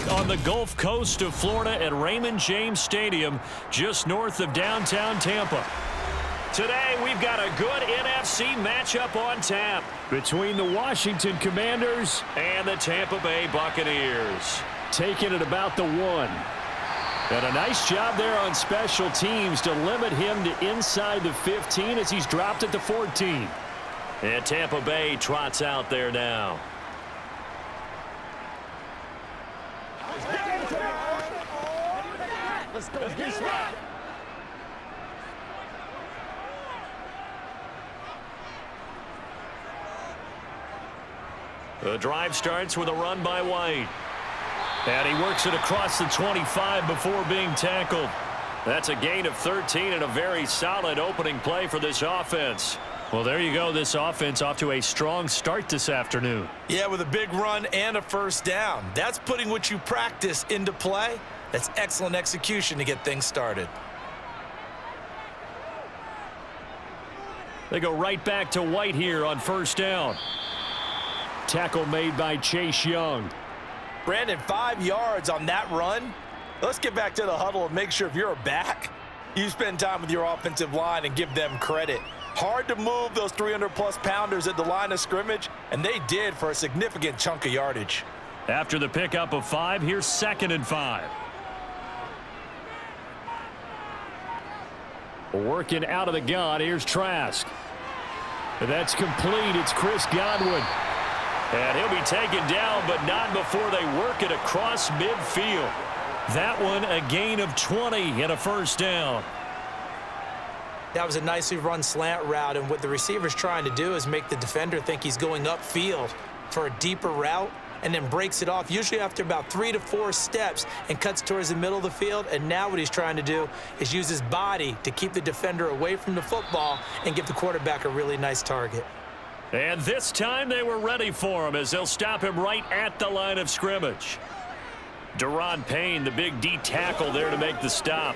on the Gulf Coast of Florida at Raymond James Stadium, just north of downtown Tampa. Today, we've got a good NFC matchup on tap between the Washington Commanders and the Tampa Bay Buccaneers. Taking it about the 1. And a nice job there on special teams to limit him to inside the 15 as he's dropped it to 14. And Tampa Bay trots out there now. Let's go. The drive starts with a run by White. And he works it across the 25 before being tackled. That's a gain of 13 and a very solid opening play for this offense. Well, there you go. This offense off to a strong start this afternoon. Yeah, with a big run and a first down. That's putting what you practice into play. That's excellent execution to get things started. They go right back to White here on first down. Tackle made by Chase Young. Brandon, 5 yards on that run. Let's get back to the huddle and make sure if you're a back, you spend time with your offensive line and give them credit. Hard to move those 300-plus pounders at the line of scrimmage, and they did for a significant chunk of yardage. After the pickup of 5, here's 2nd and 5. Working out of the gun, here's Trask. That's complete. It's Chris Godwin. And he'll be taken down, but not before they work it across midfield. That one a gain of 20 and a first down. That was a nicely run slant route, and what the receiver's trying to do is make the defender think he's going upfield for a deeper route and then breaks it off, usually after about 3 to 4 steps, and cuts towards the middle of the field. And now what he's trying to do is use his body to keep the defender away from the football and give the quarterback a really nice target. And this time they were ready for him as they'll stop him right at the line of scrimmage. Deron Payne, the big D tackle there to make the stop.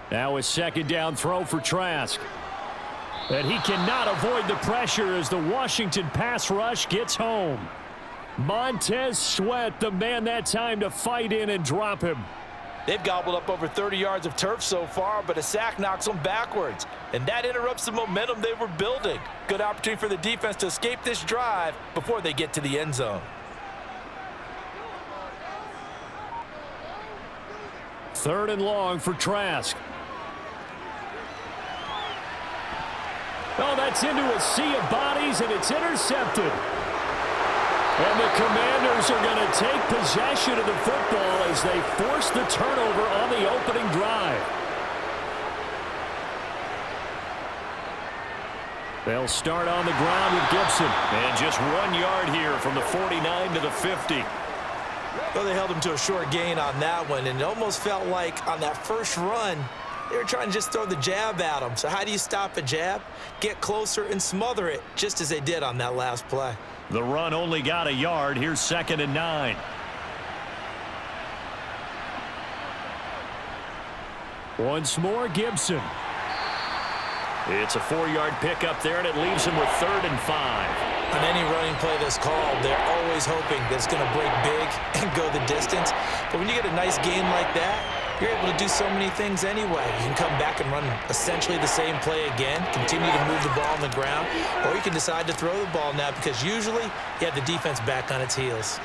Now a second down throw for Trask. And he cannot avoid the pressure as the Washington pass rush gets home. Montez Sweat, the man that time to fight in and drop him. They've gobbled up over 30 yards of turf so far, but a sack knocks them backwards. And that interrupts the momentum they were building. Good opportunity for the defense to escape this drive before they get to the end zone. 3rd and long for Trask. Oh, that's into a sea of bodies, and it's intercepted. And the Commanders are going to take possession of the football as they force the turnover on the opening drive. They'll start on the ground with Gibson. And just 1 yard here from the 49 to the 50. Well, they held him to a short gain on that one, and it almost felt like on that first run, they were trying to just throw the jab at him. So how do you stop a jab? Get closer and smother it, just as they did on that last play. The run only got a yard. Here's 2nd and 9. Once more, Gibson. It's a 4-yard pickup there, and it leaves him with 3rd and 5. On any running play that's called, they're always hoping that it's going to break big and go the distance. But when you get a nice gain like that, you're able to do so many things anyway. You can come back and run essentially the same play again, continue to move the ball on the ground, or you can decide to throw the ball now because usually you have the defense back on its heels.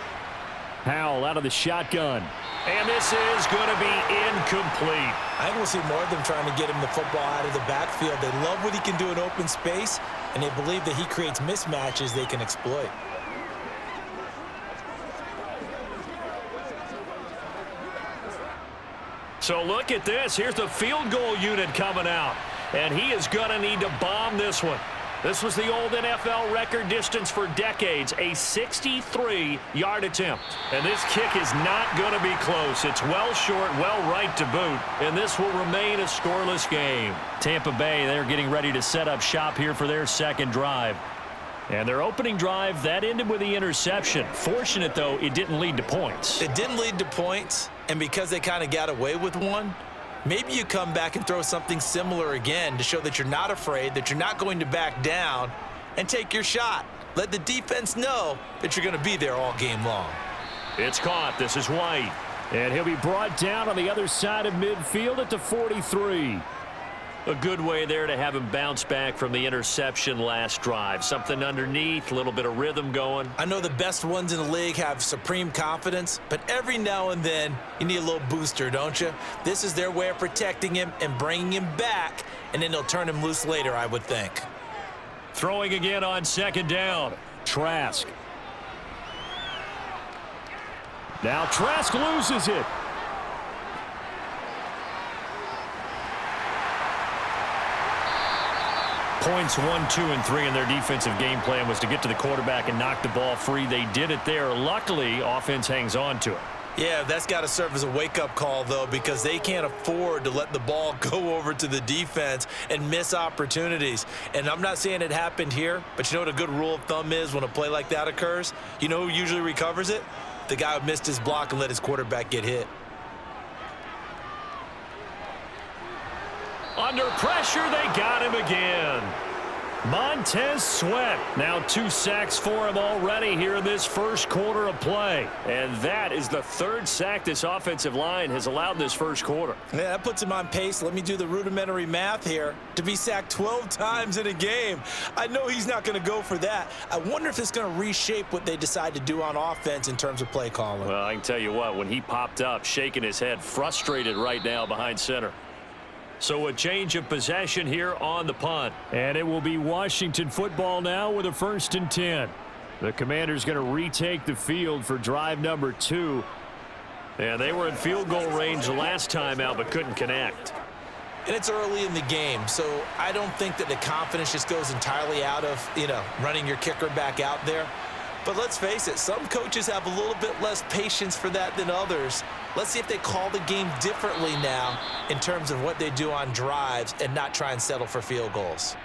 Powell out of the shotgun. And this is going to be incomplete. I think we'll see more of them trying to get him the football out of the backfield. They love what he can do in open space, and they believe that he creates mismatches they can exploit. So look at this. Here's the field goal unit coming out. And he is going to need to bomb this one. This was the old NFL record distance for decades, a 63-yard attempt. And this kick is not going to be close. It's well short, well right to boot. And this will remain a scoreless game. Tampa Bay, they're getting ready to set up shop here for their second drive. And their opening drive, that ended with the interception. Fortunate, though, it didn't lead to points. It didn't lead to points, and because they kind of got away with one, Maybe you come back and throw something similar again to show that you're not afraid, that you're not going to back down, and take your shot. Let the defense know that you're going to be there all game long. It's caught. This is White. And he'll be brought down on the other side of midfield at the 43. A good way there to have him bounce back from the interception last drive. Something underneath, a little bit of rhythm going. I know the best ones in the league have supreme confidence, but every now and then you need a little booster, don't you? This is their way of protecting him and bringing him back, and then they'll turn him loose later, I would think. Throwing again on second down. Trask. Now Trask loses it. Points 1, 2, and 3 in their defensive game plan was to get to the quarterback and knock the ball free. They did it there. Luckily, offense hangs on to it. Yeah, that's got to serve as a wake-up call, though, because they can't afford to let the ball go over to the defense and miss opportunities. And I'm not saying it happened here, but you know what a good rule of thumb is when a play like that occurs? You know who usually recovers it? The guy who missed his block and let his quarterback get hit. Under pressure, they got him again. Montez Sweat. Now 2 sacks for him already here in this first quarter of play. And that is the 3rd sack this offensive line has allowed this first quarter. Yeah, that puts him on pace. Let me do the rudimentary math here. To be sacked 12 times in a game. I know he's not going to go for that. I wonder if it's going to reshape what they decide to do on offense in terms of play calling. Well, I can tell you what, when he popped up, shaking his head, frustrated right now behind center. So a change of possession here on the punt. And it will be Washington football now with a 1st and 10. The Commanders going to retake the field for drive number 2. And they were in field goal range last time out but couldn't connect. And it's early in the game, so I don't think that the confidence just goes entirely out of, running your kicker back out there. But let's face it, some coaches have a little bit less patience for that than others. Let's see if they call the game differently now in terms of what they do on drives and not try and settle for field goals.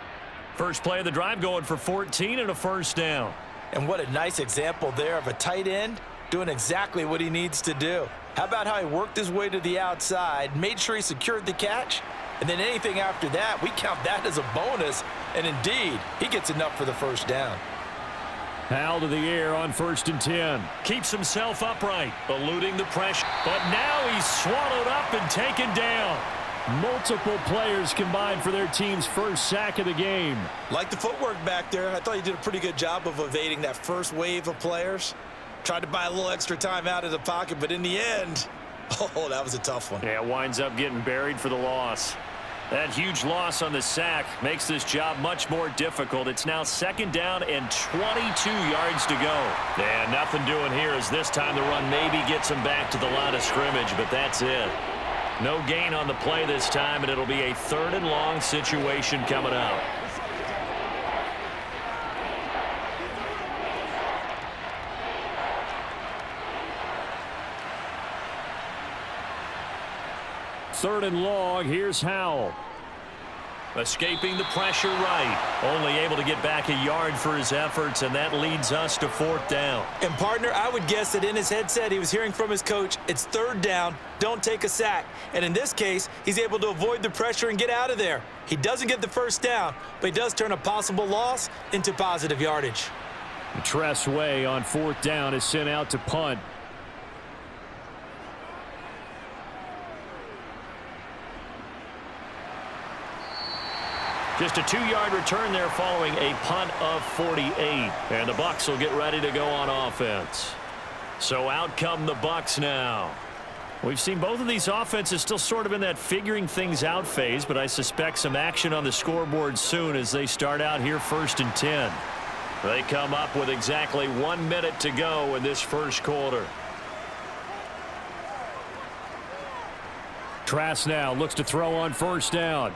First play of the drive going for 14 and a 1st down. And what a nice example there of a tight end doing exactly what he needs to do. How about how he worked his way to the outside, made sure he secured the catch, and then anything after that, we count that as a bonus. And indeed, he gets enough for the 1st down. Howell to the air on 1st and 10. Keeps himself upright, eluding the pressure. But now he's swallowed up and taken down. Multiple players combined for their team's first sack of the game. Like the footwork back there, I thought he did a pretty good job of evading that first wave of players. Tried to buy a little extra time out of the pocket, but in the end, oh, that was a tough one. Yeah, winds up getting buried for the loss. That huge loss on the sack makes this job much more difficult. It's now 2nd down and 22 yards to go. And nothing doing here as this time the run maybe gets him back to the line of scrimmage, but that's it. No gain on the play this time, and it'll be a 3rd and long situation coming up. Third and long, here's Howell. Escaping the pressure right. Only able to get back a yard for his efforts, and that leads us to 4th down. And, partner, I would guess that in his headset he was hearing from his coach, it's 3rd down, don't take a sack. And in this case, he's able to avoid the pressure and get out of there. He doesn't get the 1st down, but he does turn a possible loss into positive yardage. Tress Way on 4th down is sent out to punt. Just a 2-yard return there following a punt of 48. And the Bucs will get ready to go on offense. So out come the Bucs now. We've seen both of these offenses still sort of in that figuring things out phase, but I suspect some action on the scoreboard soon as they start out here 1st and 10. They come up with exactly 1 minute to go in this first quarter. Trask now looks to throw on 1st down.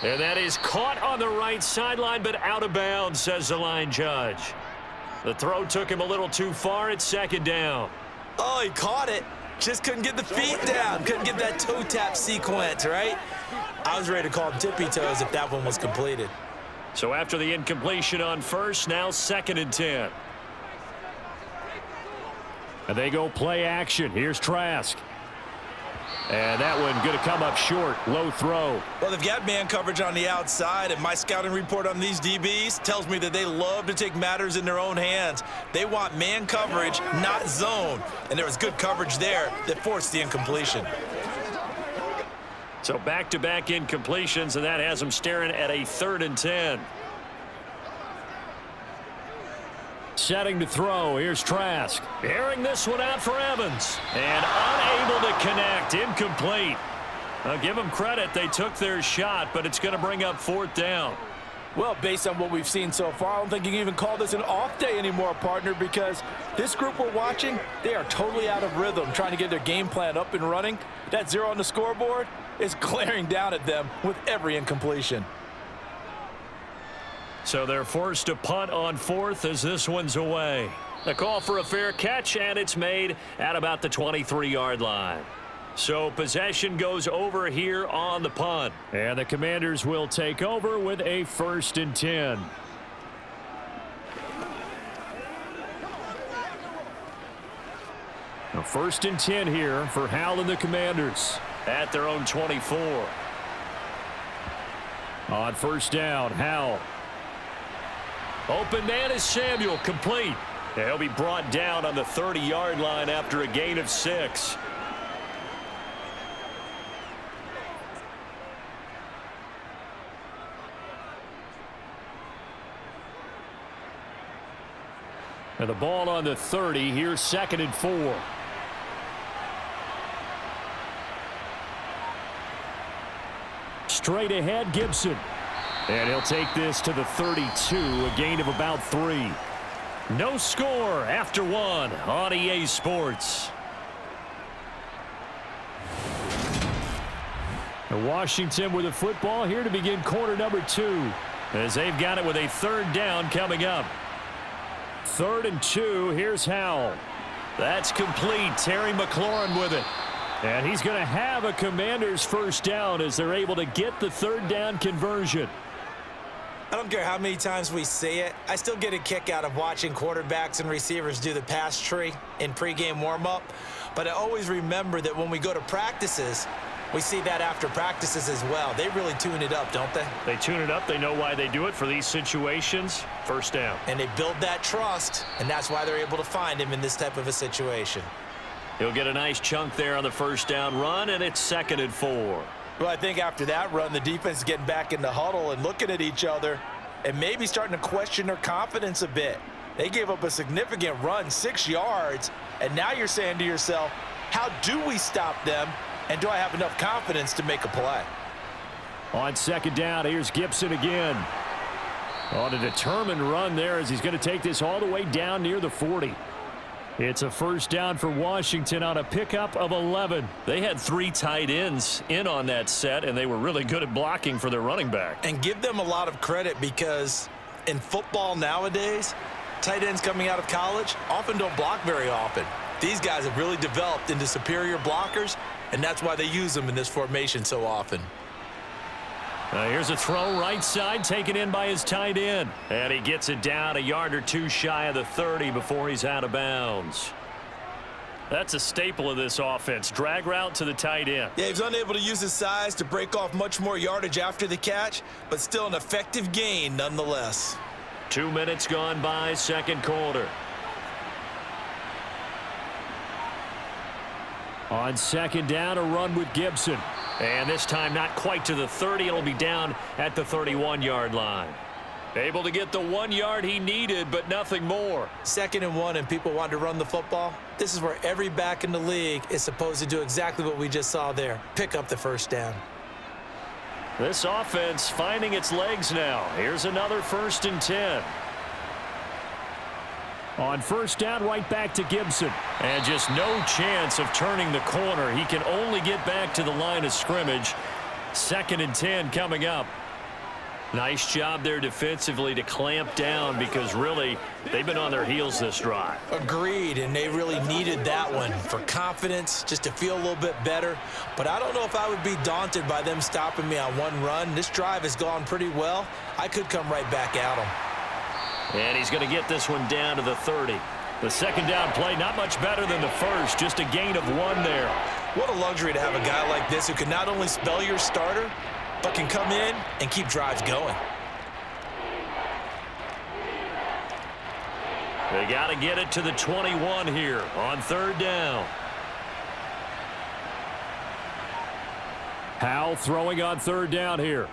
And that is caught on the right sideline, but out of bounds, says the line judge. The throw took him a little too far. It's 2nd down. Oh, he caught it. Just couldn't get the feet down. Couldn't get that toe tap sequence, right? I was ready to call him tippy toes if that one was completed. So after the incompletion on 1st, now 2nd and 10. And they go play action. Here's Trask. And that one going to come up short. Low throw. Well, they've got man coverage on the outside, and my scouting report on these DBs tells me that they love to take matters in their own hands. They want man coverage, not zone. And there was good coverage there that forced the incompletion. So back-to-back incompletions, and that has them staring at a 3rd and 10. Setting to throw. Here's Trask. Airing this one out for Evans. And unable to connect. Incomplete. I'll give them credit. They took their shot, but it's going to bring up 4th down. Well, based on what we've seen so far, I don't think you can even call this an off day anymore, partner, because this group we're watching, they are totally out of rhythm, trying to get their game plan up and running. That 0 on the scoreboard is glaring down at them with every incompletion. So they're forced to punt on 4th as this one's away. A call for a fair catch, and it's made at about the 23-yard line. So possession goes over here on the punt. And the Commanders will take over with a 1st and 10. A 1st and 10 here for Howell and the Commanders at their own 24. On 1st down, Howell. Open man is Samuel, complete. He'll be brought down on the 30-yard line after a gain of 6. And the ball on the 30. Here's 2nd and 4. Straight ahead, Gibson. And he'll take this to the 32, a gain of about 3. No score after 1 on EA Sports. And Washington with the football here to begin quarter number 2, as they've got it with a 3rd down coming up. 3rd and 2. Here's Howell. That's complete. Terry McLaurin with it. And he's going to have a Commanders 1st down as they're able to get the 3rd down conversion. I don't care how many times we say it, I still get a kick out of watching quarterbacks and receivers do the pass tree in pregame warm-up. But I always remember that when we go to practices, we see that after practices as well. They really tune it up, don't they? They tune it up. They know why they do it for these situations. 1st down. And they build that trust, and that's why they're able to find him in this type of a situation. He'll get a nice chunk there on the 1st down run, and it's 2nd and 4. Well, I think after that run, the defense is getting back in the huddle and looking at each other and maybe starting to question their confidence a bit. They gave up a significant run, 6 yards, and now you're saying to yourself, how do we stop them, and do I have enough confidence to make a play? On 2nd down, here's Gibson again. On a determined run there as he's going to take this all the way down near the 40. It's a 1st down for Washington on a pickup of 11. They had 3 tight ends in on that set, and they were really good at blocking for their running back. And give them a lot of credit because in football nowadays, tight ends coming out of college often don't block very often. These guys have really developed into superior blockers, and that's why they use them in this formation so often. Here's a throw right side taken in by his tight end. And he gets it down a yard or 2 shy of the 30 before he's out of bounds. That's a staple of this offense. Drag route to the tight end. Yeah, he's unable to use his size to break off much more yardage after the catch, but still an effective gain nonetheless. 2 minutes gone by, 2nd quarter. On 2nd down, a run with Gibson. And this time not quite to the 30. It'll be down at the 31-yard line. Able to get the 1 yard he needed, but nothing more. 2nd and 1, and people want to run the football. This is where every back in the league is supposed to do exactly what we just saw there. Pick up the 1st down. This offense finding its legs now. Here's another 1st and 10. On 1st down, right back to Gibson. And just no chance of turning the corner. He can only get back to the line of scrimmage. 2nd and 10 coming up. Nice job there defensively to clamp down because really they've been on their heels this drive. Agreed, and they really needed that one for confidence, just to feel a little bit better. But I don't know if I would be daunted by them stopping me on one run. This drive has gone pretty well. I could come right back at them. And he's going to get this one down to the 30. The 2nd down play, not much better than the first, just a gain of 1 there. What a luxury to have a guy like this who can not only spell your starter, but can come in and keep drives going. They got to get it to the 21 here on third down. Howell throwing on third down here.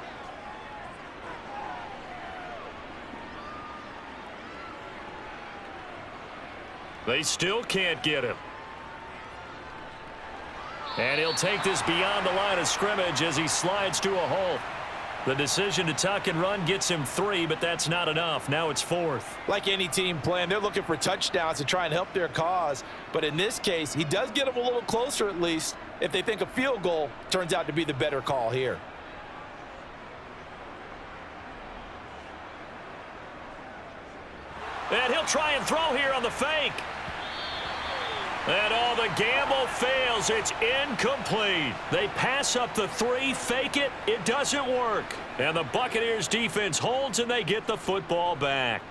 They still can't get him. And he'll take this beyond the line of scrimmage as he slides to a hole. The decision to tuck and run gets him 3, but that's not enough. Now it's 4th. Like any team playing, they're looking for touchdowns to try and help their cause. But in this case, he does get them a little closer at least if they think a field goal turns out to be the better call here. And he'll try and throw here on the fake. And the gamble fails. It's incomplete. They pass up the 3, fake it. It doesn't work. And the Buccaneers defense holds and they get the football back.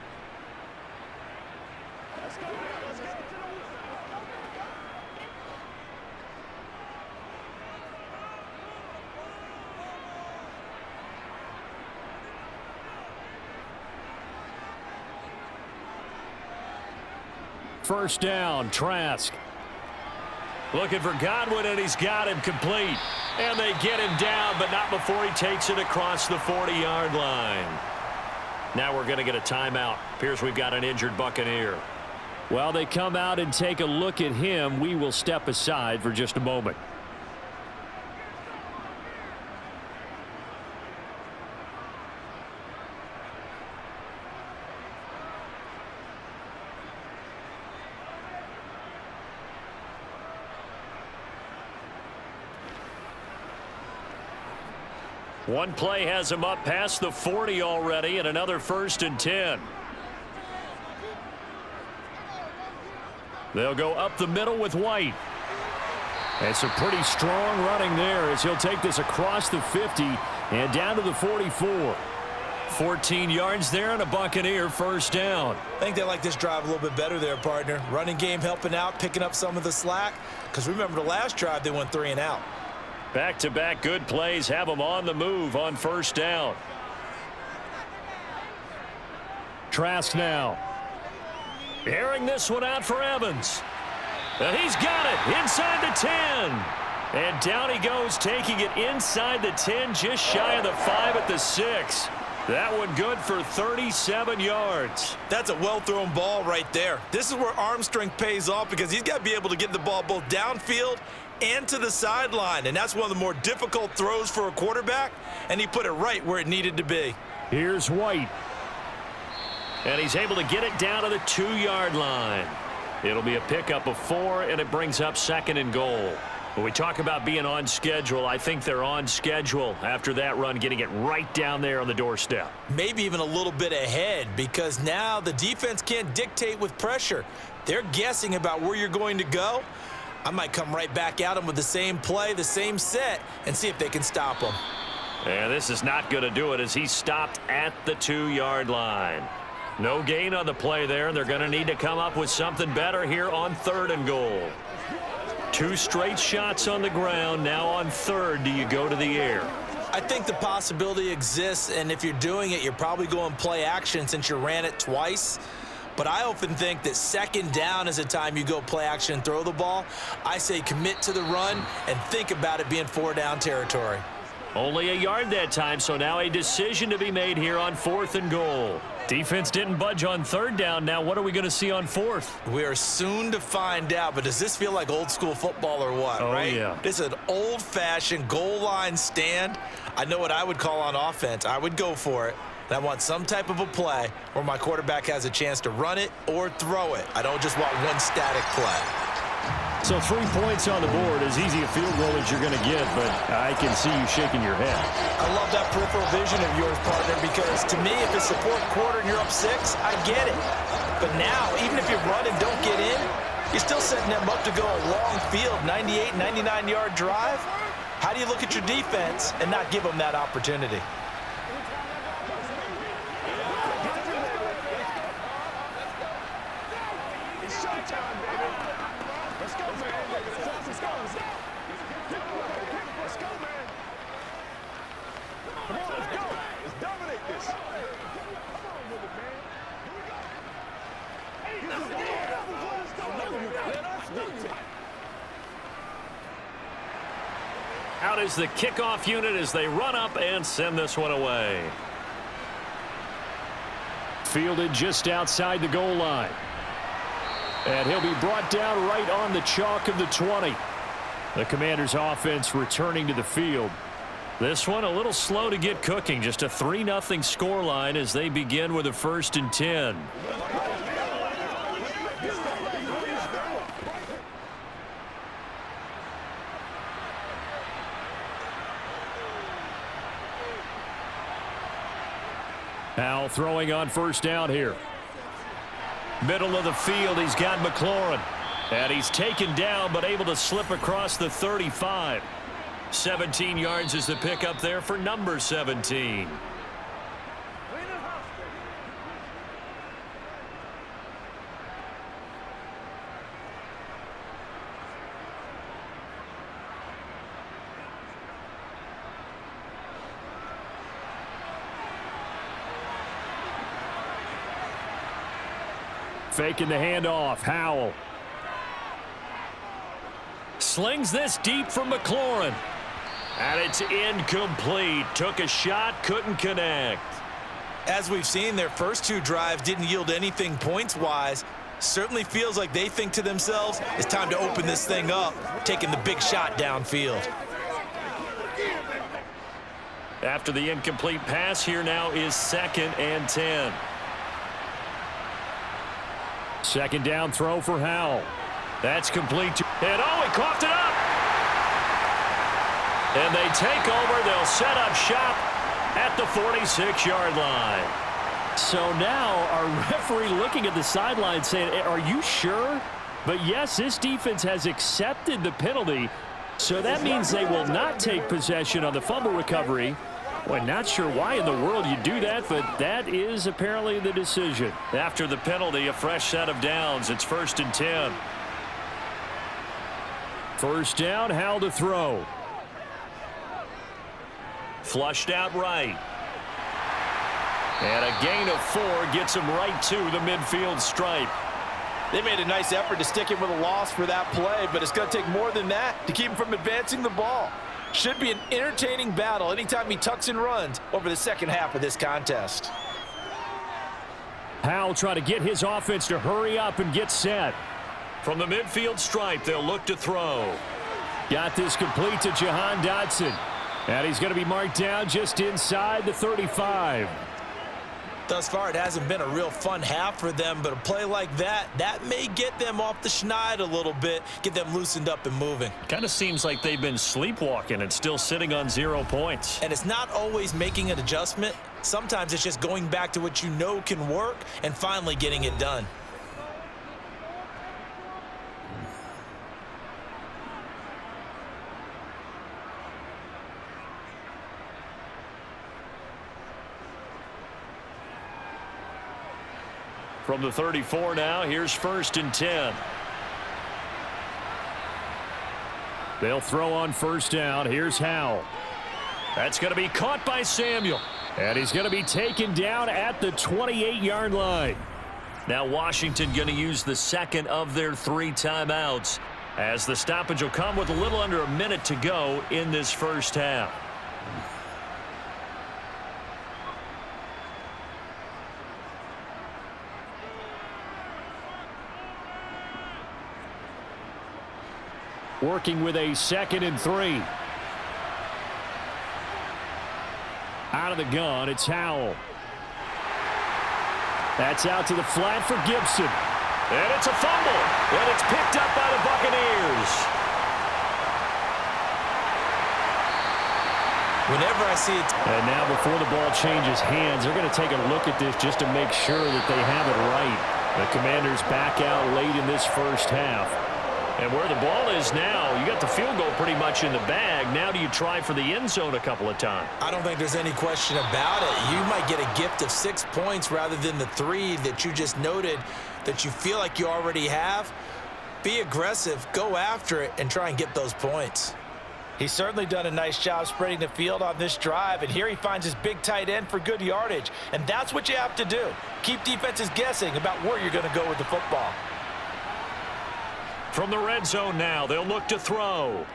First down, Trask. Looking for Godwin, and he's got him complete. And they get him down, but not before he takes it across the 40-yard line. Now we're going to get a timeout. Appears we've got an injured Buccaneer. While they come out and take a look at him, we will step aside for just a moment. One play has him up past the 40 already, and another 1st and 10. They'll go up the middle with White. It's a pretty strong running there as he'll take this across the 50 and down to the 44. 14 yards there and a Buccaneer first down. I think they like this drive a little bit better there, partner. Running game helping out, picking up some of the slack. Because remember the last drive they went 3 and out. Back-to-back good plays have them on the move on first down. Trask now. Airing this one out for Evans. And he's got it inside the 10. And down he goes, taking it inside the 10, just shy of the 5 at the 6. That one good for 37 yards. That's a well-thrown ball right there. This is where arm strength pays off because he's got to be able to get the ball both downfield and to the sideline. And that's one of the more difficult throws for a quarterback, and he put it right where it needed to be. Here's White. And he's able to get it down to the 2-yard line. It'll be a pickup of 4, and it brings up 2nd and goal. When we talk about being on schedule, I think they're on schedule after that run, getting it right down there on the doorstep. Maybe even a little bit ahead because now the defense can't dictate with pressure. They're guessing about where you're going to go. I might come right back at them with the same play, the same set, and see if they can stop them. And this is not going to do it as he's stopped at the 2-yard line. No gain on the play there, and they're going to need to come up with something better here on 3rd and goal. 2 straight shots on the ground. Now on 3rd, do you go to the air? I think the possibility exists, and if you're doing it, you're probably going play action since you ran it twice. But I often think that 2nd down is a time you go play action and throw the ball. I say commit to the run and think about it being 4-down territory. Only a yard that time, so now a decision to be made here on 4th and goal. Defense didn't budge on 3rd down. Now what are we going to see on 4th? We are soon to find out, but does this feel like old school football or what, right? Yeah. This is an old-fashioned goal line stand. I know what I would call on offense. I would go for it. And I want some type of a play where my quarterback has a chance to run it or throw it. I don't just want one static play. So 3 points on the board, as easy a field goal as you're going to get, but I can see you shaking your head. I love that peripheral vision of yours, partner, because to me, if it's the 4th quarter and you're up 6, I get it. But now, even if you run and don't get in, you're still setting them up to go a long field, 98, 99-yard drive. How do you look at your defense and not give them that opportunity? Come on, let's go. Let's dominate this. Out is the kickoff unit as they run up and send this one away. Fielded just outside the goal line. And he'll be brought down right on the chalk of the 20. The Commanders' offense returning to the field. This one a little slow to get cooking. Just a 3-0 scoreline as they begin with a 1st and 10. Powell throwing on 1st down here. Middle of the field, he's got McLaurin. And he's taken down, but able to slip across the 35. 17 yards is the pickup there for number 17. Faking the handoff, Howell. Slings this deep from McLaurin. And it's incomplete. Took a shot, couldn't connect. As we've seen, their first 2 drives didn't yield anything points-wise. Certainly feels like they think to themselves, it's time to open this thing up, taking the big shot downfield. After the incomplete pass, here now is 2nd and 10. 2nd down throw for Howell. That's complete. And oh, he coughed it up. And they take over. They'll set up shop at the 46-yard line. So now our referee looking at the sideline saying, are you sure? But yes, this defense has accepted the penalty. So that means they will not take possession on the fumble recovery. Well, not sure why in the world you do that, but that is apparently the decision. After the penalty, a fresh set of downs. It's 1st and 10. 1st down, Howell to throw. Flushed out right. And a gain of 4 gets him right to the midfield stripe. They made a nice effort to stick him with a loss for that play, but it's going to take more than that to keep him from advancing the ball. Should be an entertaining battle anytime he tucks and runs over the second half of this contest. Howell trying to get his offense to hurry up and get set. From the midfield stripe, they'll look to throw. Got this complete to Jahan Dotson. And he's going to be marked down just inside the 35. Thus far, it hasn't been a real fun half for them, but a play like that may get them off the schneid a little bit, get them loosened up and moving. Kind of seems like they've been sleepwalking and still sitting on 0 points. And it's not always making an adjustment. Sometimes it's just going back to what you know can work and finally getting it done. From the 34 now, here's 1st and 10. They'll throw on 1st down. Here's Howell. That's going to be caught by Samuel. And he's going to be taken down at the 28-yard line. Now Washington going to use the 2nd of their 3 timeouts as the stoppage will come with a little under a minute to go in this first half. Working with a 2nd and 3. Out of the gun, it's Howell. That's out to the flat for Gibson. And it's a fumble. And it's picked up by the Buccaneers. Whenever I see it. And now before the ball changes hands, they're going to take a look at this just to make sure that they have it right. The Commanders back out late in this first half. And where the ball is now, you got the field goal pretty much in the bag. Now do you try for the end zone a couple of times? I don't think there's any question about it. You might get a gift of 6 points rather than the 3 that you just noted that you feel like you already have. Be aggressive, go after it, and try and get those points. He's certainly done a nice job spreading the field on this drive, and here he finds his big tight end for good yardage. And that's what you have to do. Keep defenses guessing about where you're going to go with the football. From the red zone now, they'll look to throw.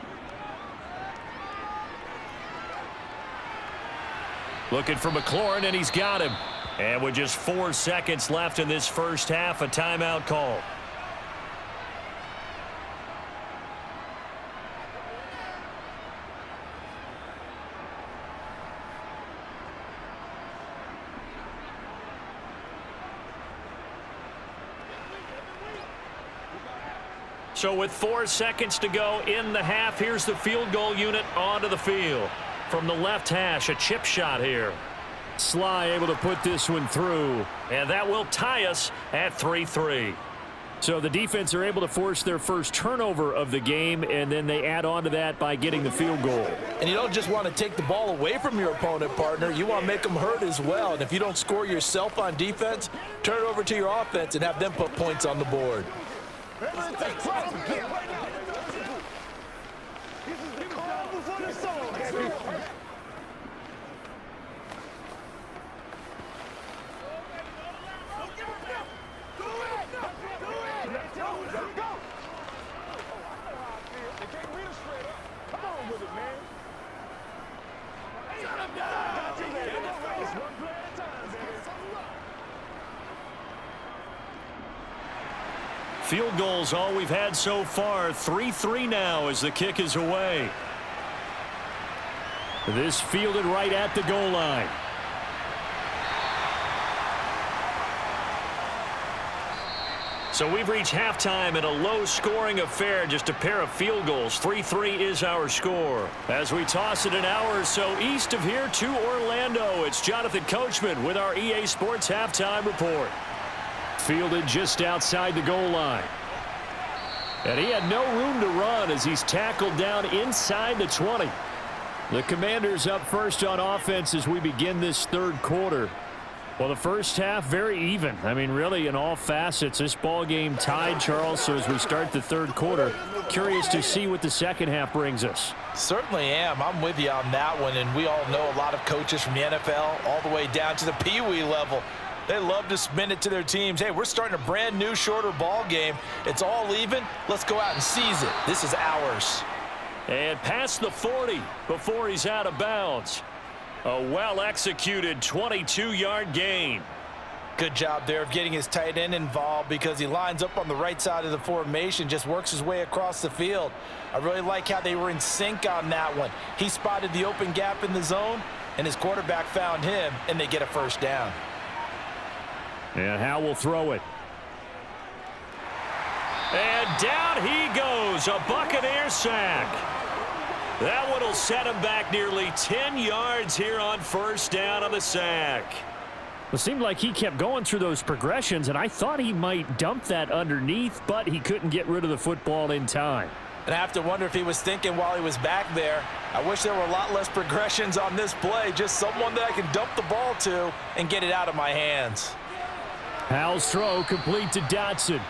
Looking for McLaurin, and he's got him. And with just 4 seconds left in this first half, a timeout call. So with 4 seconds to go in the half, here's the field goal unit onto the field. From the left hash, a chip shot here. Sly able to put this one through, and that will tie us at 3-3. So the defense are able to force their first turnover of the game, and then they add on to that by getting the field goal. And you don't just want to take the ball away from your opponent, partner. You want to make them hurt as well. And if you don't score yourself on defense, turn it over to your offense and have them put points on the board. Field goals all we've had so far. 3-3 now as the kick is away. This fielded right at the goal line. So we've reached halftime in a low-scoring affair, just a pair of field goals. 3-3 is our score. As we toss it an hour or so east of here to Orlando, it's Jonathan Coachman with our EA Sports Halftime Report. Fielded just outside the goal line. And he had no room to run as he's tackled down inside the 20. The Commanders up first on offense as we begin this third quarter. Well, the first half, very even. I mean, really, in all facets, this ball game tied, Charles. So as we start the third quarter, curious to see what the second half brings us. Certainly am. I'm with you on that one. And we all know a lot of coaches from the NFL all the way down to the Pee-wee level. They love to spin it to their teams. Hey, we're starting a brand new, shorter ball game. It's all even. Let's go out and seize it. This is ours. And past the 40 before he's out of bounds. A well-executed 22-yard gain. Good job there of getting his tight end involved because he lines up on the right side of the formation, just works his way across the field. I really like how they were in sync on that one. He spotted the open gap in the zone, and his quarterback found him, and they get a first down. And Howe will throw it. And down he goes, a Buccaneer sack. That one will set him back nearly 10 yards here on first down on the sack. It seemed like he kept going through those progressions, and I thought he might dump that underneath, but he couldn't get rid of the football in time. And I have to wonder if he was thinking while he was back there, I wish there were a lot less progressions on this play, just someone that I can dump the ball to and get it out of my hands. Howe's throw complete to Dotson.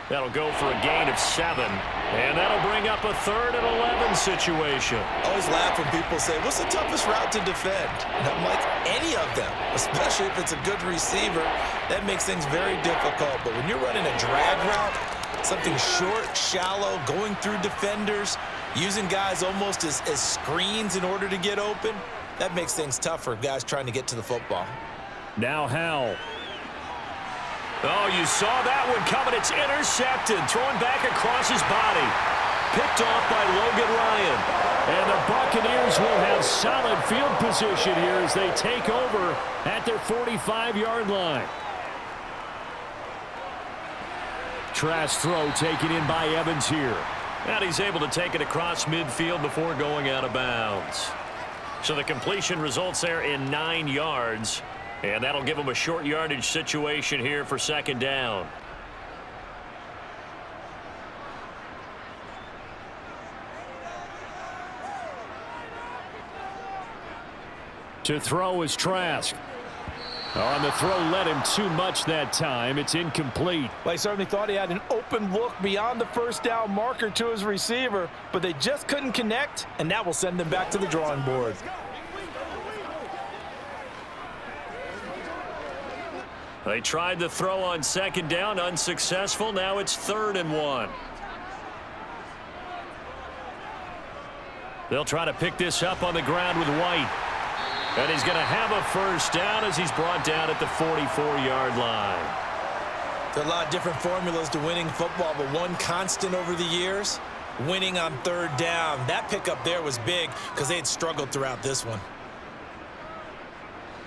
That'll go for a gain of 7. And that'll bring up a 3rd and 11 situation. I always laugh when people say, what's the toughest route to defend? And I'm like, any of them, especially if it's a good receiver. That makes things very difficult. But when you're running a drag route, something short, shallow, going through defenders, using guys almost as screens in order to get open, that makes things tough for guys trying to get to the football. Now Howe. Oh, you saw that one coming. It's intercepted. Thrown back across his body. Picked off by Logan Ryan. And the Buccaneers will have solid field position here as they take over at their 45-yard line. Trash throw taken in by Evans here. And he's able to take it across midfield before going out of bounds. So the completion results there in 9 yards. And that'll give him a short yardage situation here for second down. To throw is Trask. On the throw led him too much that time. It's incomplete. Well, he certainly thought he had an open look beyond the first down marker to his receiver, but they just couldn't connect, and that will send them back to the drawing board. They tried the throw on second down, unsuccessful. Now it's 3rd and 1. They'll try to pick this up on the ground with White. And he's going to have a first down as he's brought down at the 44-yard line. There are a lot of different formulas to winning football, but one constant over the years, winning on 3rd down. That pickup there was big because they had struggled throughout this one.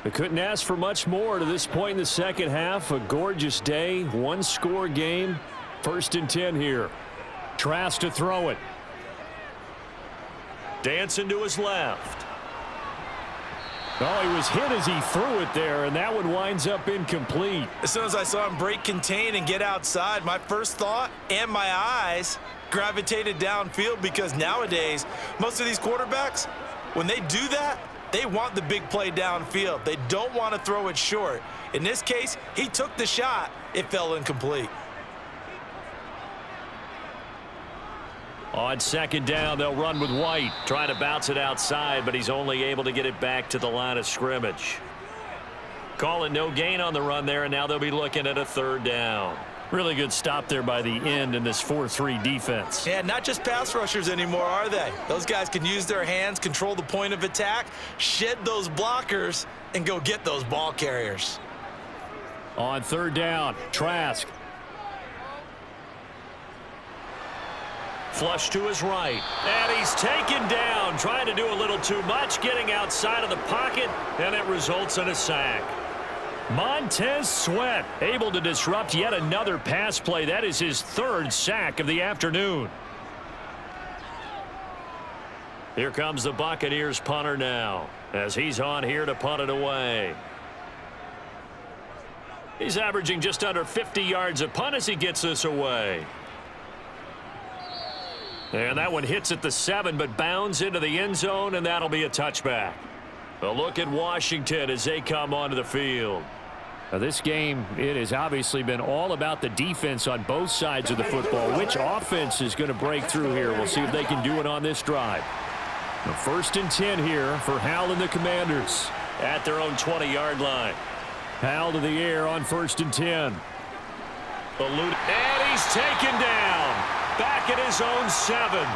They couldn't ask for much more to this point in the second half. A gorgeous day, one-score game. 1st and 10 here. Trask to throw it. Dancing to his left. Oh, he was hit as he threw it there, and that one winds up incomplete. As soon as I saw him break contain and get outside, my first thought and my eyes gravitated downfield, because nowadays, most of these quarterbacks, when they do that, they want the big play downfield. They don't want to throw it short. In this case, he took the shot. It fell incomplete. On second down, they'll run with White. Trying to bounce it outside, but he's only able to get it back to the line of scrimmage. Call it no gain on the run there, and now they'll be looking at a 3rd down. Really good stop there by the end in this 4-3 defense. Yeah, not just pass rushers anymore, are they? Those guys can use their hands, control the point of attack, shed those blockers, and go get those ball carriers. On 3rd down, Trask. Flush to his right. And he's taken down, trying to do a little too much, getting outside of the pocket, and it results in a sack. Montez Sweat able to disrupt yet another pass play. That is his 3rd sack of the afternoon. Here comes the Buccaneers punter now, as he's on here to punt it away. He's averaging just under 50 yards a punt as he gets this away. And that one hits at the 7, but bounds into the end zone, and that'll be a touchback. A look at Washington as they come onto the field. Now this game, it has obviously been all about the defense on both sides of the football. Which offense is going to break through here? We'll see if they can do it on this drive. The 1st and 10 here for Howell and the Commanders. At their own 20-yard line. Howell to the air on 1st and 10. And he's taken down. Back at his own 7.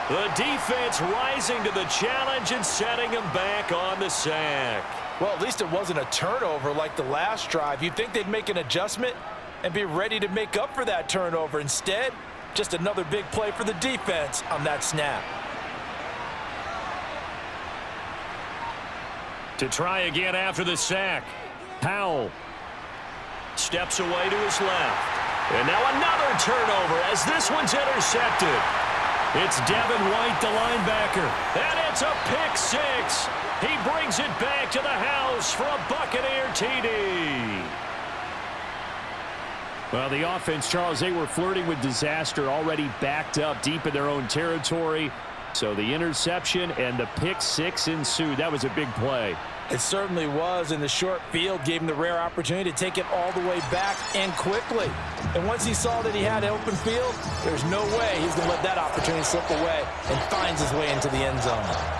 The defense rising to the challenge and setting him back on the sack. Well, at least it wasn't a turnover like the last drive. You'd think they'd make an adjustment and be ready to make up for that turnover. Instead, just another big play for the defense on that snap. To try again after the sack. Howell steps away to his left. And now another turnover as this one's intercepted. It's Devin White, the linebacker. And it's a pick 6. He brings it back to the house for a Buccaneer TD. Well, the offense, Charles, they were flirting with disaster, already backed up deep in their own territory. So the interception and the pick 6 ensued. That was a big play. It certainly was, and the short field gave him the rare opportunity to take it all the way back and quickly. And once he saw that he had open field, there's no way he's going to let that opportunity slip away, and finds his way into the end zone.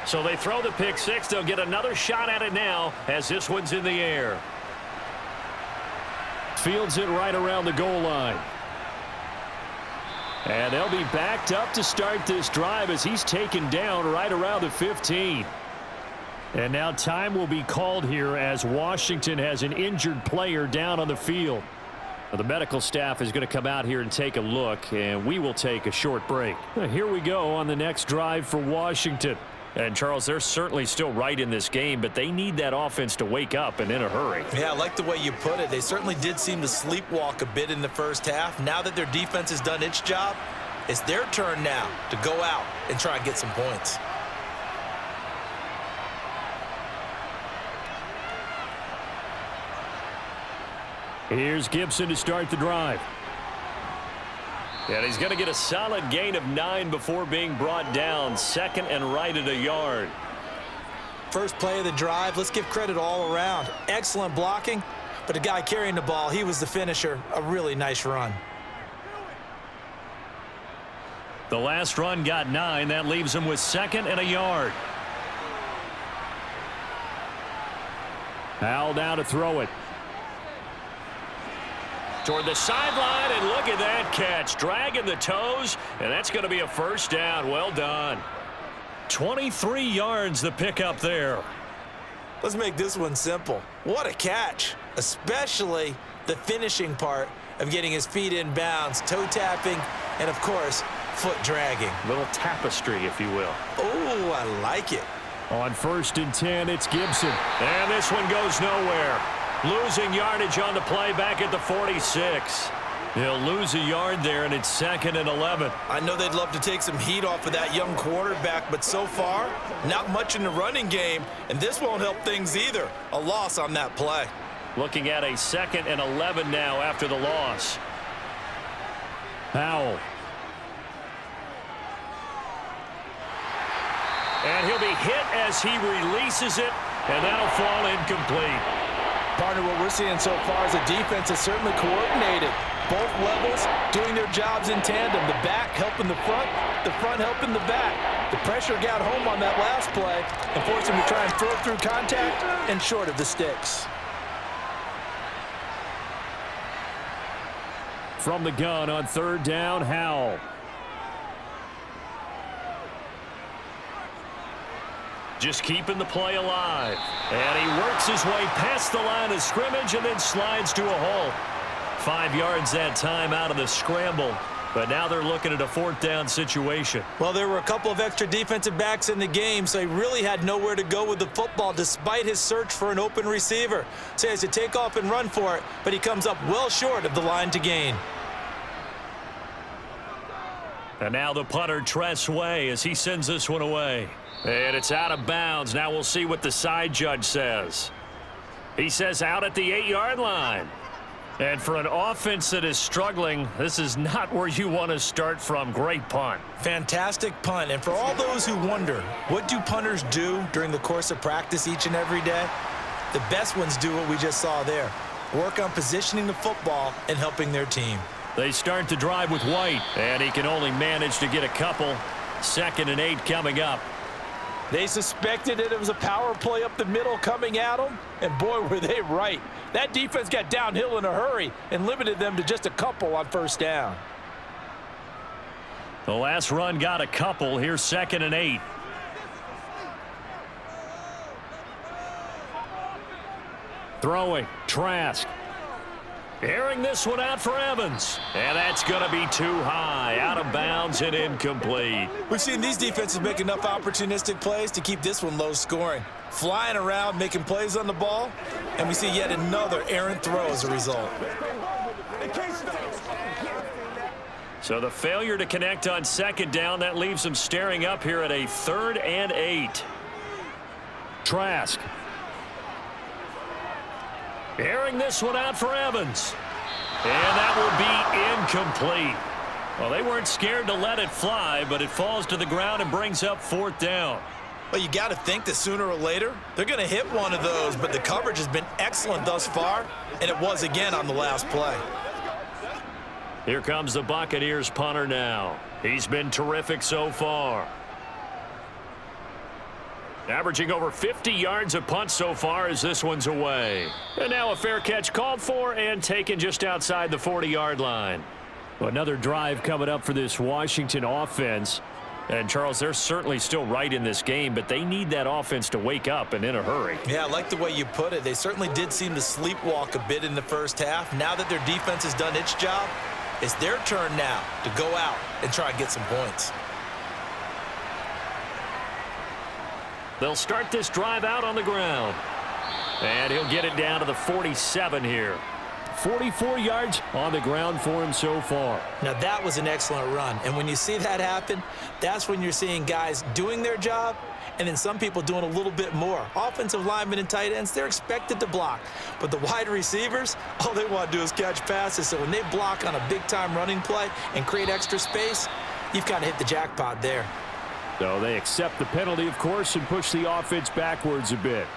So they throw the pick 6. They'll get another shot at it now as this one's in the air. Fields it right around the goal line. And they'll be backed up to start this drive as he's taken down right around the 15. And now time will be called here as Washington has an injured player down on the field. Well, the medical staff is going to come out here and take a look, and we will take a short break. Here we go on the next drive for Washington. And, Charles, they're certainly still right in this game, but they need that offense to wake up and in a hurry. Yeah, I like the way you put it. They certainly did seem to sleepwalk a bit in the first half. Now that their defense has done its job, it's their turn now to go out and try and get some points. Here's Gibson to start the drive. And he's going to get a solid gain of 9 before being brought down. Second and right at a yard. First play of the drive, let's give credit all around. Excellent blocking, but the guy carrying the ball, he was the finisher. A really nice run. The last run got 9. That leaves him with second and a yard. Howell down to throw it. Toward the sideline, and look at that catch. Dragging the toes, and that's going to be a first down. Well done. 23 yards the pickup there. Let's make this one simple. What a catch, especially the finishing part of getting his feet in bounds, toe tapping, and, of course, foot dragging. Little tapestry, if you will. Oh, I like it. On 1st and 10, it's Gibson. And this one goes nowhere. Losing yardage on the play back at the 46. He'll lose a yard there, and it's 2nd and 11. I know they'd love to take some heat off of that young quarterback, but so far, not much in the running game, and this won't help things either. A loss on that play. Looking at a 2nd and 11 now after the loss. Howell. And he'll be hit as he releases it, and that'll fall incomplete. Partner, what we're seeing so far is the defense is certainly coordinated. Both levels doing their jobs in tandem. The back helping the front helping the back. The pressure got home on that last play and forced him to try and throw through contact and short of the sticks. From the gun on 3rd down, Howell. Just keeping the play alive. And he works his way past the line of scrimmage and then slides to a halt. 5 yards that time out of the scramble. But now they're looking at a 4th down situation. Well, there were a couple of extra defensive backs in the game, so he really had nowhere to go with the football despite his search for an open receiver. So he has to take off and run for it, but he comes up well short of the line to gain. And now the punter, Tress Way, as he sends this one away. And it's out of bounds. Now we'll see what the side judge says. He says out at the 8-yard line. And for an offense that is struggling, this is not where you want to start from. Great punt. Fantastic punt. And for all those who wonder, what do punters do during the course of practice each and every day? The best ones do what we just saw there. Work on positioning the football and helping their team. They start the drive with White, and he can only manage to get a couple. 2nd and 8 coming up. They suspected it was a power play up the middle coming at them, and boy, were they right. That defense got downhill in a hurry and limited them to just a couple on 1st down. The last run got a couple. Here's 2nd and 8. Throwing, Trask. Airing this one out for Evans. And that's going to be too high. Out of bounds and incomplete. We've seen these defenses make enough opportunistic plays to keep this one low scoring. Flying around, making plays on the ball, and we see yet another errant throw as a result. So the failure to connect on 2nd down, that leaves them staring up here at a 3rd and 8. Trask. Airing this one out for Evans. And that will be incomplete. Well, they weren't scared to let it fly, but it falls to the ground and brings up 4th down. Well, you got to think that sooner or later, they're going to hit one of those, but the coverage has been excellent thus far, and it was again on the last play. Here comes the Buccaneers punter now. He's been terrific so far. Averaging over 50 yards a punt so far as this one's away. And now a fair catch called for and taken just outside the 40-yard line. Another drive coming up for this Washington offense. And, Charles, they're certainly still right in this game, but they need that offense to wake up and in a hurry. Yeah, I like the way you put it. They certainly did seem to sleepwalk a bit in the first half. Now that their defense has done its job, it's their turn now to go out and try and get some points. They'll start this drive out on the ground. And he'll get it down to the 47 here. 44 yards on the ground for him so far. Now, that was an excellent run. And when you see that happen, that's when you're seeing guys doing their job and then some people doing a little bit more. Offensive linemen and tight ends, they're expected to block. But the wide receivers, all they want to do is catch passes. So when they block on a big-time running play and create extra space, you've got to hit the jackpot there. So they accept the penalty, of course, and push the offense backwards a bit.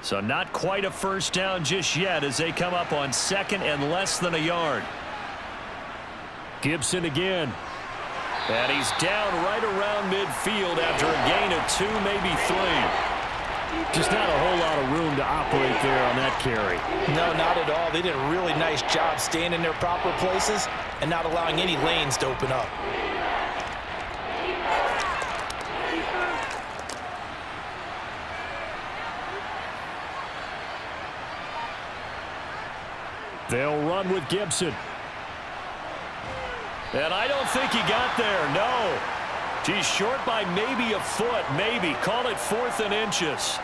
So not quite a first down just yet as they come up on second and less than a yard. Gibson again. And he's down right around midfield after a gain of 2, maybe 3. Just not a whole lot of room to operate there on that carry. No, not at all. They did a really nice job staying in their proper places and not allowing any lanes to open up. They'll run with Gibson. And I don't think he got there, no. He's short by maybe a foot, maybe. Call it 4th and inches.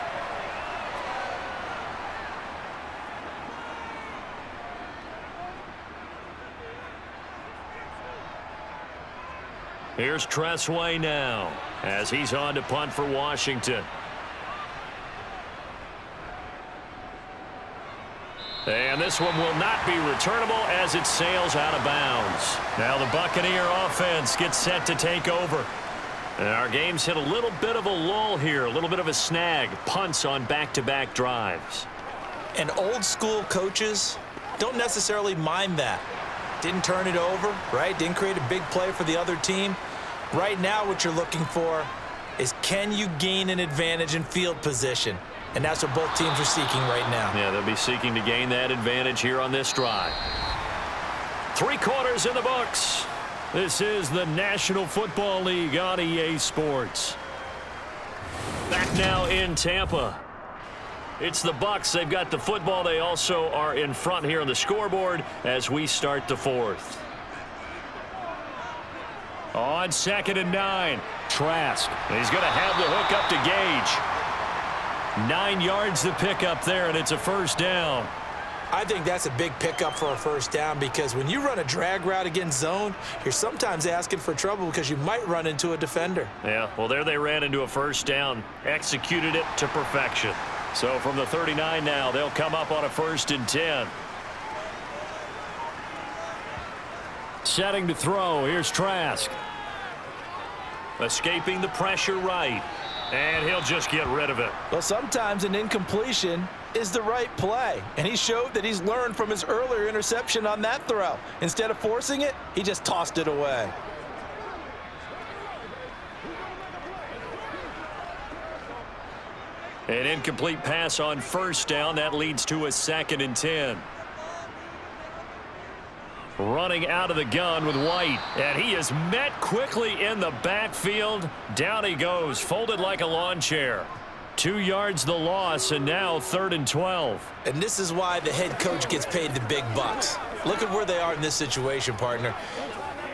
Here's Tressway now as he's on to punt for Washington. And this one will not be returnable as it sails out of bounds. Now the Buccaneer offense gets set to take over. And our game's hit a little bit of a lull here, a little bit of a snag. Punts on back-to-back drives. And old school coaches don't necessarily mind that. Didn't turn it over, right? Didn't create a big play for the other team. Right now what you're looking for is, can you gain an advantage in field position? And that's what both teams are seeking right now. Yeah, they'll be seeking to gain that advantage here on this drive. 3 quarters in the books. This is the National Football League on EA Sports. Back now in Tampa. It's the Bucs. They've got the football. They also are in front here on the scoreboard as we start the 4th. On 2nd and 9, Trask. He's going to have the hook up to Gage. 9 yards to pick up there, and it's a first down. I think that's a big pickup for a first down because when you run a drag route against zone, you're sometimes asking for trouble because you might run into a defender. Yeah, well, there they ran into a first down, executed it to perfection. So from the 39 now, they'll come up on a 1st and 10. Setting to throw. Here's Trask. Escaping the pressure right. And he'll just get rid of it. Well, sometimes an incompletion is the right play. And he showed that he's learned from his earlier interception on that throw. Instead of forcing it, he just tossed it away. An incomplete pass on first down. That leads to a 2nd and 10. Running out of the gun with White. And he is met quickly in the backfield. Down he goes, folded like a lawn chair. 2 yards the loss, and now 3rd and 12. And this is why the head coach gets paid the big bucks. Look at where they are in this situation, partner.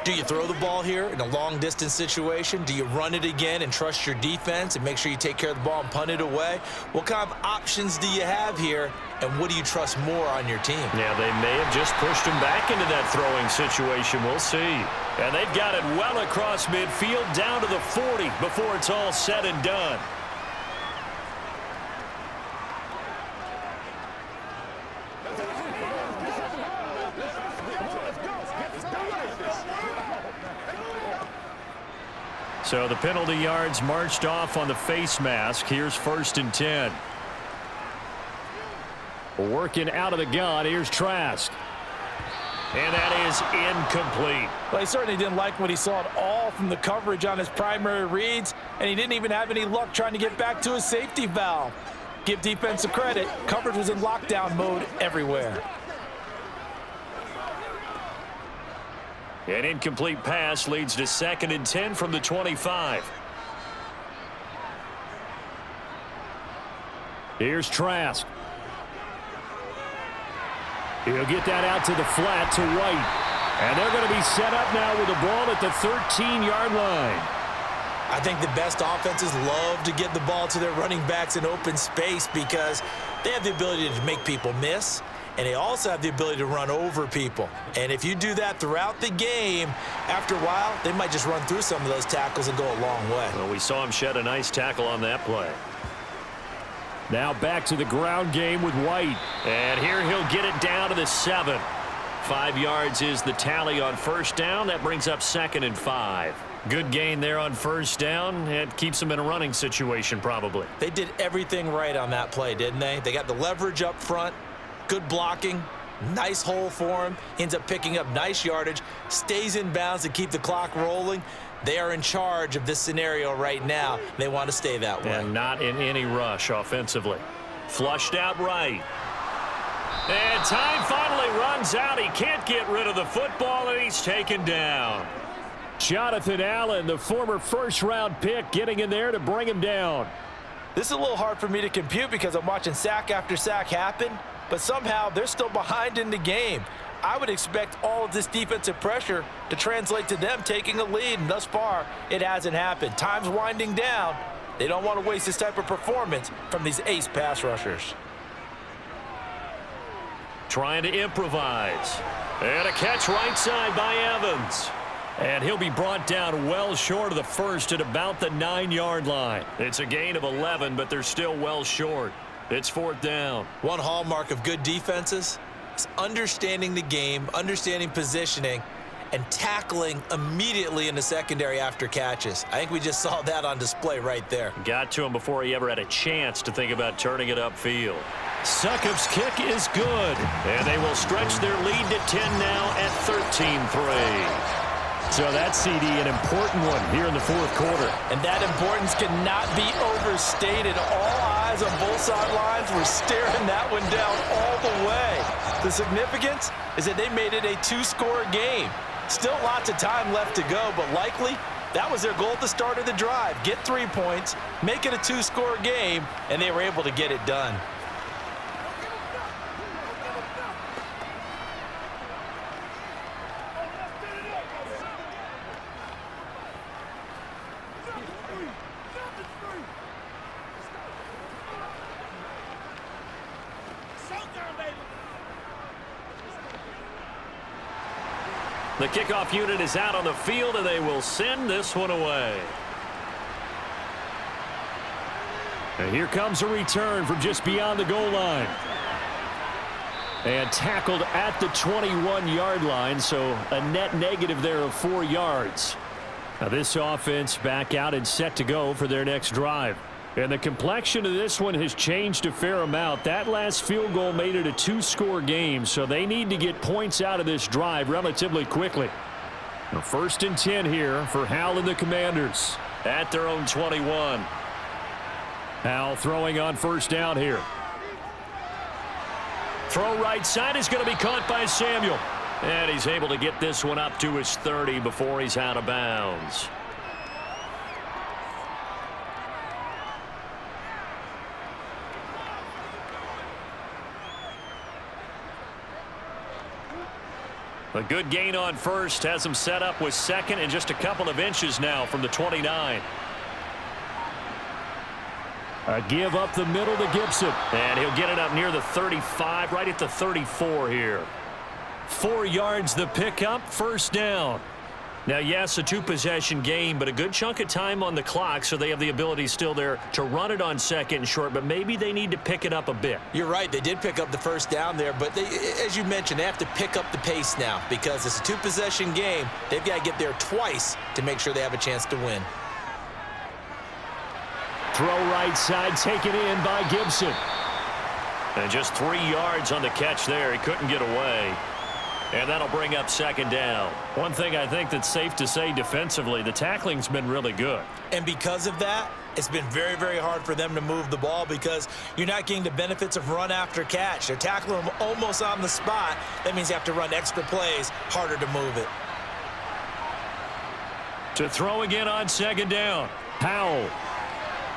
Do you throw the ball here in a long-distance situation? Do you run it again and trust your defense and make sure you take care of the ball and punt it away? What kind of options do you have here, and what do you trust more on your team? Yeah, they may have just pushed him back into that throwing situation. We'll see. And they've got it well across midfield down to the 40 before it's all said and done. So the penalty yards marched off on the face mask. Here's 1st and 10. Working out of the gun. Here's Trask. And that is incomplete. Well, he certainly didn't like what he saw at all from the coverage on his primary reads, and he didn't even have any luck trying to get back to his safety valve. Give defensive credit. Coverage was in lockdown mode everywhere. An incomplete pass leads to 2nd and 10 from the 25. Here's Trask. He'll get that out to the flat to White. And they're going to be set up now with the ball at the 13-yard line. I think the best offenses love to get the ball to their running backs in open space because they have the ability to make people miss, and they also have the ability to run over people. And if you do that throughout the game, after a while, they might just run through some of those tackles and go a long way. Well, we saw him shed a nice tackle on that play. Now back to the ground game with White. And here he'll get it down to the 7. 5 yards is the tally on first down. That brings up 2nd and 5. Good gain there on first down. It keeps them in a running situation probably. They did everything right on that play, didn't they? They got the leverage up front, good blocking, nice hole for him. He ends up picking up nice yardage, stays in bounds to keep the clock rolling. They are in charge of this scenario right now. They want to stay that way. And not in any rush offensively. Flushed out right. And time finally runs out. He can't get rid of the football, and he's taken down. Jonathan Allen, the former first-round pick, getting in there to bring him down. This is a little hard for me to compute because I'm watching sack after sack happen, but somehow they're still behind in the game. I would expect all of this defensive pressure to translate to them taking a lead, and thus far, it hasn't happened. Time's winding down. They don't want to waste this type of performance from these ace pass rushers. Trying to improvise. And a catch right side by Evans. And he'll be brought down well short of the first at about the 9-yard line. It's a gain of 11, but they're still well short. It's 4th down. One hallmark of good defenses is understanding the game, understanding positioning, and tackling immediately in the secondary after catches. I think we just saw that on display right there. Got to him before he ever had a chance to think about turning it upfield. Succop's kick is good, and they will stretch their lead to 10 now at 13-3. So that CD, an important one here in the 4th quarter. And that importance cannot be overstated. All eyes on both sidelines were staring that one down all the way. The significance is that they made it a 2-score game. Still lots of time left to go, but likely that was their goal at the start of the drive. Get 3 points, make it a 2-score game, and they were able to get it done. The kickoff unit is out on the field, and they will send this one away. And here comes a return from just beyond the goal line. And tackled at the 21-yard line, so a net negative there of 4 yards. Now this offense back out and set to go for their next drive. And the complexion of this one has changed a fair amount. That last field goal made it a 2-score game, so they need to get points out of this drive relatively quickly. Now 1st and 10 here for Howell and the Commanders. At their own 21. Howell throwing on first down here. Throw right side is going to be caught by Samuel. And he's able to get this one up to his 30 before he's out of bounds. A good gain on first has him set up with 2nd and just a couple of inches now from the 29. A give up the middle to Gibson. And he'll get it up near the 35, right at the 34 here. 4 yards the pickup, 1st down. Now, yes, a 2-possession game, but a good chunk of time on the clock, so they have the ability still there to run it on 2nd and short, but maybe they need to pick it up a bit. You're right. They did pick up the first down there, but they, as you mentioned, they have to pick up the pace now because it's a 2-possession game. They've got to get there twice to make sure they have a chance to win. Throw right side taken in by Gibson. And just 3 yards on the catch there. He couldn't get away. And that'll bring up 2nd down. One thing I think that's safe to say defensively, the tackling's been really good. And because of that, it's been very, very hard for them to move the ball because you're not getting the benefits of run after catch. They're tackling them almost on the spot. That means you have to run extra plays, harder to move it. To throw again on second down. Howell.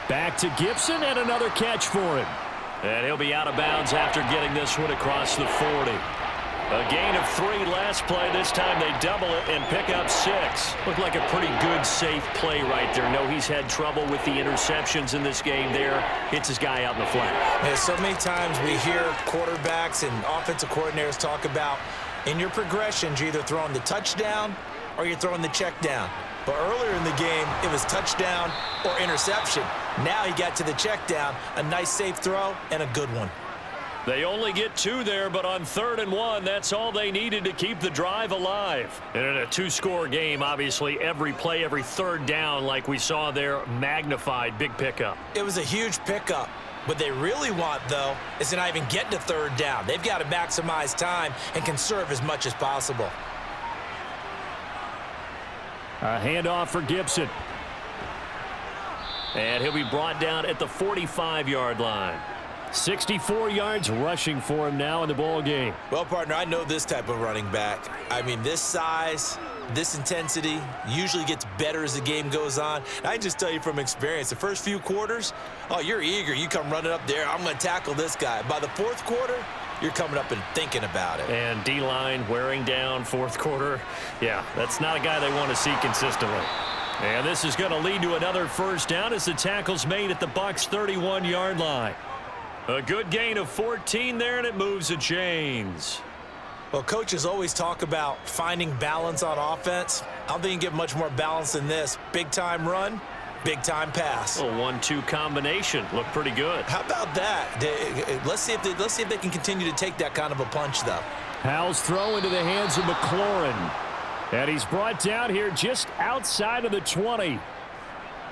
Back to Gibson, and another catch for him. And he'll be out of bounds after getting this one across the 40. A gain of 3 last play. This time they double it and pick up 6. Looked like a pretty good, safe play right there. No, he's had trouble with the interceptions in this game there. Hits his guy out in the flat. Yeah, so many times we hear quarterbacks and offensive coordinators talk about in your progressions, you're either throwing the touchdown or you're throwing the check down. But earlier in the game, it was touchdown or interception. Now he got to the check down, a nice safe throw, and a good one. They only get 2 there, but on 3rd and 1, that's all they needed to keep the drive alive. And in a 2-score game, obviously, every play, every 3rd down, like we saw there, magnified, big pickup. It was a huge pickup. What they really want, though, is to not even get to 3rd down. They've got to maximize time and conserve as much as possible. A handoff for Gibson. And he'll be brought down at the 45-yard line. 64 yards rushing for him now in the ball game. Well, partner, I know this type of running back. I mean, this size, this intensity usually gets better as the game goes on. And I just tell you from experience, the first few quarters, oh, you're eager. You come running up there. I'm going to tackle this guy. By the 4th quarter, you're coming up and thinking about it. And D-line wearing down 4th quarter. Yeah, that's not a guy they want to see consistently. And this is going to lead to another first down as the tackle's made at the Bucs' 31-yard line. A good gain of 14 there, and it moves the chains. Well, coaches always talk about finding balance on offense. I don't think you can get much more balance than this. Big-time run, big-time pass. A 1-2 combination. Looked pretty good. How about that? Let's see if they can continue to take that kind of a punch, though. Howell's throw into the hands of McLaurin. And he's brought down here just outside of the 20.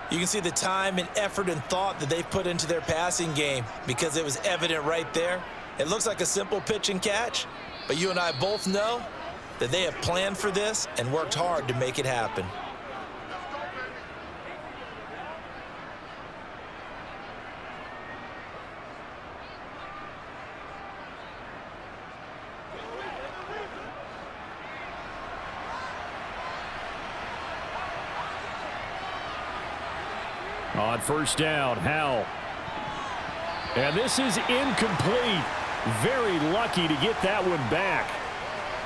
You can see the time and effort and thought that they've put into their passing game because it was evident right there. It looks like a simple pitch and catch, but you and I both know that they have planned for this and worked hard to make it happen. On first down, Howell. And this is incomplete. Very lucky to get that one back.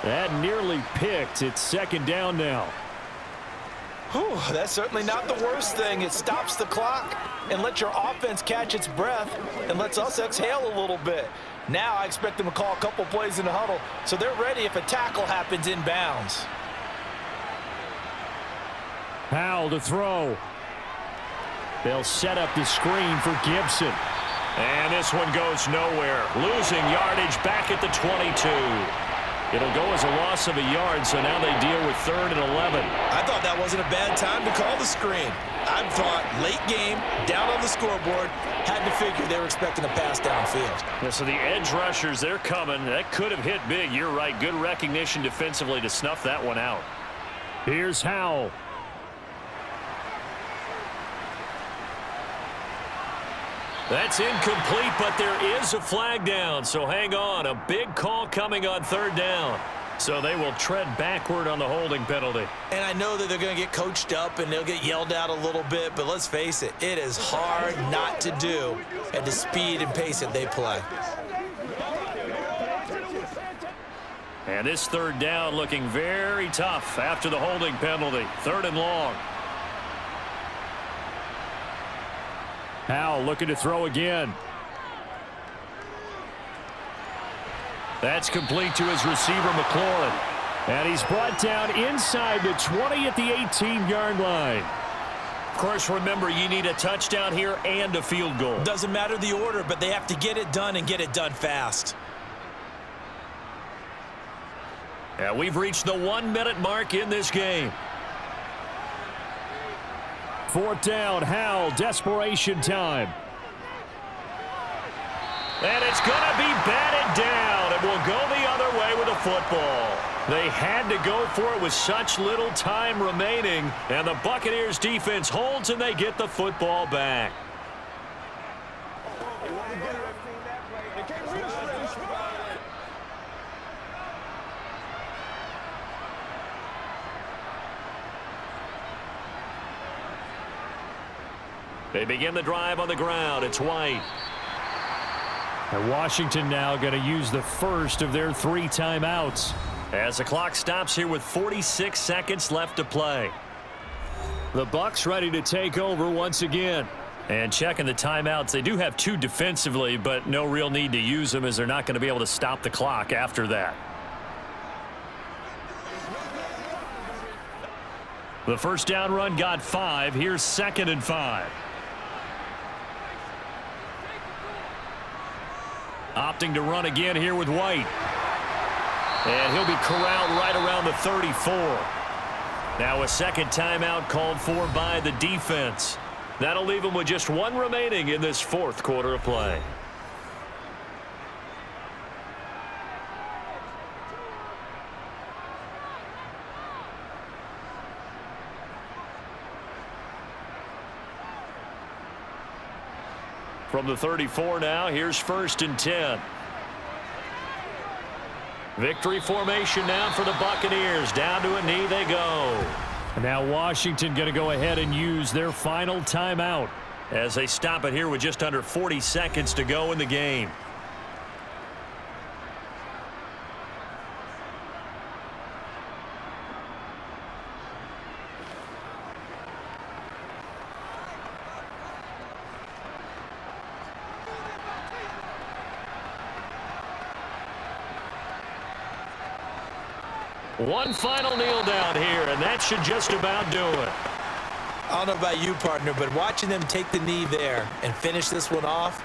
That nearly picked. It's 2nd down now. Whew, that's certainly not the worst thing. It stops the clock and lets your offense catch its breath and lets us exhale a little bit. Now I expect them to call a couple plays in the huddle so they're ready if a tackle happens inbounds. Howell to throw. They'll set up the screen for Gibson. And this one goes nowhere. Losing yardage back at the 22. It'll go as a loss of a yard, so now they deal with 3rd and 11. I thought that wasn't a bad time to call the screen. I thought late game, down on the scoreboard, had to figure they were expecting a pass downfield. Yeah, so the edge rushers, they're coming. That could have hit big. You're right. Good recognition defensively to snuff that one out. Here's Howell. That's incomplete, but there is a flag down, so hang on. A big call coming on 3rd down. So they will tread backward on the holding penalty. And I know that they're going to get coached up and they'll get yelled at a little bit, but let's face it, it is hard not to do at the speed and pace that they play. And this 3rd down looking very tough after the holding penalty. 3rd and long. Howell looking to throw again. That's complete to his receiver, McLaurin. And he's brought down inside the 20 at the 18-yard line. Of course, remember, you need a touchdown here and a field goal. Doesn't matter the order, but they have to get it done and get it done fast. And we've reached the 1-minute mark in this game. 4th down, Howell, desperation time. And it's going to be batted down, and we'll go the other way with the football. They had to go for it with such little time remaining, and the Buccaneers defense holds and they get the football back. They begin the drive on the ground. It's White. And Washington now going to use the first of their 3 timeouts. As the clock stops here with 46 seconds left to play. The Bucs ready to take over once again. And checking the timeouts, they do have 2 defensively, but no real need to use them as they're not going to be able to stop the clock after that. The first down run got 5. Here's 2nd and 5. Opting to run again here with White. And he'll be corralled right around the 34. Now a second timeout called for by the defense. That'll leave him with just 1 remaining in this 4th quarter of play. From the 34 now, here's 1st and 10. Victory formation now for the Buccaneers. Down to a knee they go. And now Washington going to go ahead and use their final timeout. As they stop it here with just under 40 seconds to go in the game. One final kneel down here, and that should just about do it. I don't know about you, partner, but watching them take the knee there and finish this one off,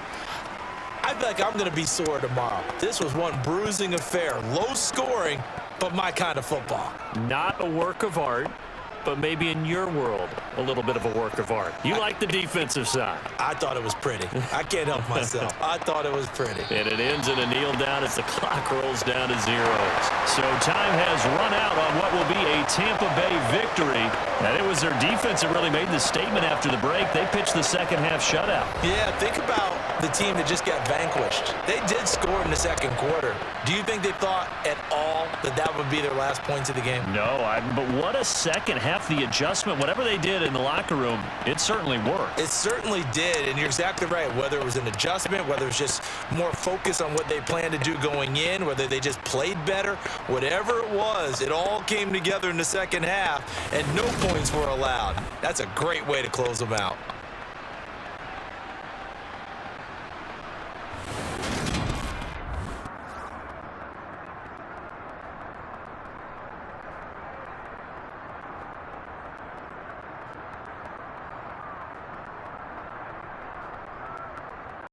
I feel like I'm going to be sore tomorrow. This was one bruising affair. Low scoring, but my kind of football. Not a work of art, but maybe in your world, a little bit of a work of art. You like the defensive side. I thought it was pretty. I can't help myself. I thought it was pretty. And it ends in a kneel down as the clock rolls down to 0. So time has run out on what will be a Tampa Bay victory. And it was their defense that really made the statement after the break. They pitched the second half shutout. Yeah, think about the team that just got vanquished. They did score in the 2nd quarter. Do you think they thought at all that that would be their last points of the game? No, but what a second half. The adjustment, whatever they did in the locker room, it certainly worked. It certainly did, and you're exactly right. Whether it was an adjustment, whether it was just more focus on what they planned to do going in, whether they just played better, whatever it was, it all came together in the second half, and no points were allowed. That's a great way to close them out.